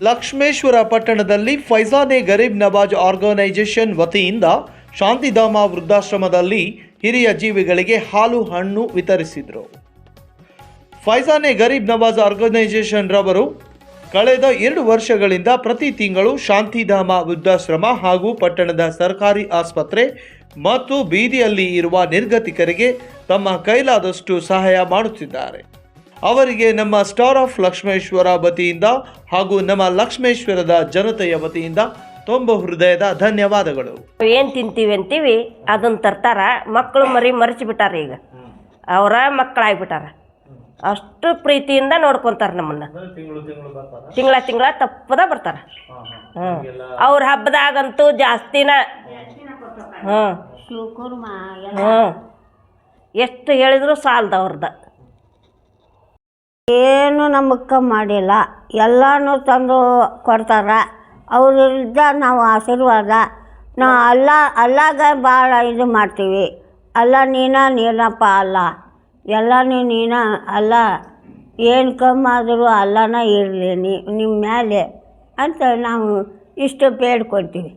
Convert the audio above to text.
ಲಕ್ಷ್ಮೇಶ್ವರ ಪಟ್ಟಣದಲ್ಲಿ ಫೈಜಾನೆ ಗರೀಬ್ ನವಾಜ್ ಆರ್ಗನೈಸೇಷನ್ ವತಿಯಿಂದ ಶಾಂತಿಧಾಮ ವೃದ್ಧಾಶ್ರಮದಲ್ಲಿ ಹಿರಿಯ ಜೀವಿಗಳಿಗೆ ಹಾಲು ಹಣ್ಣು ವಿತರಿಸಿದರು. ಫೈಜಾನೆ ಗರೀಬ್ ನವಾಜ್ ಆರ್ಗನೈಸೇಷನ್ ರವರು ಕಳೆದ 2 ವರ್ಷಗಳಿಂದ ಪ್ರತಿ ತಿಂಗಳು ಶಾಂತಿಧಾಮ ವೃದ್ಧಾಶ್ರಮ ಹಾಗೂ ಪಟ್ಟಣದ ಸರ್ಕಾರಿ ಆಸ್ಪತ್ರೆ ಮತ್ತು ಬೀದಿಯಲ್ಲಿ ಇರುವ ನಿರ್ಗತಿಕರಿಗೆ ತಮ್ಮ ಕೈಲಾದಷ್ಟು ಸಹಾಯ ಮಾಡುತ್ತಿದ್ದಾರೆ. ಅವರಿಗೆ ನಮ್ಮ ಸ್ಟಾರ್ ಆಫ್ ಲಕ್ಷ್ಮೇಶ್ವರ ವತಿಯಿಂದ ಹಾಗೂ ನಮ್ಮ ಲಕ್ಷ್ಮೇಶ್ವರದ ಜನತೆಯ ವತಿಯಿಂದ ತುಂಬ ಹೃದಯದ ಧನ್ಯವಾದಗಳು. ಏನು ತಿಂತೀವಿ ಅಂತೀವಿ ಅದನ್ನು ತರ್ತಾರ. ಮಕ್ಕಳು ಮರೆಚಿಬಿಟ್ಟಾರ. ಈಗ ಅವರ ಮಕ್ಕಳಾಗ್ಬಿಟ್ಟಾರ. ಅಷ್ಟು ಪ್ರೀತಿಯಿಂದ ನೋಡ್ಕೊತಾರೆ ನಮ್ಮನ್ನು. ತಿಂಗಳ ತಪ್ಪದ ಬರ್ತಾರೆ. ಅವ್ರ ಹಬ್ಬದಾಗಂತೂ ಜಾಸ್ತಿನ ಎಷ್ಟು ಹೇಳಿದ್ರು ಸಾಲದ ಅವ್ರದ್ದು. ಏನು ನಮಗೆ ಮಾಡಿಲ್ಲ, ಎಲ್ಲನೂ ತಂದು ಕೊಡ್ತಾರೆ. ಅವ್ರಿಂದ ನಾವು ಆಶೀರ್ವಾದ. ನಾವು ಅಲ್ಲಾಗ ಭಾಳ ಇದು ಮಾಡ್ತೀವಿ. ಅಲ್ಲ ನೀನಪ್ಪ ಅಲ್ಲ, ಎಲ್ಲನೂ ಅಲ್ಲ, ಏನು ಕಮ್ಮಿ ಆದರೂ ಅಲ್ಲನ ಇರಲಿ ನಿಮ್ಮ ಮೇಲೆ ಅಂತ ನಾವು ಇಷ್ಟು ಬೇಡ್ಕೊಳ್ತೀವಿ.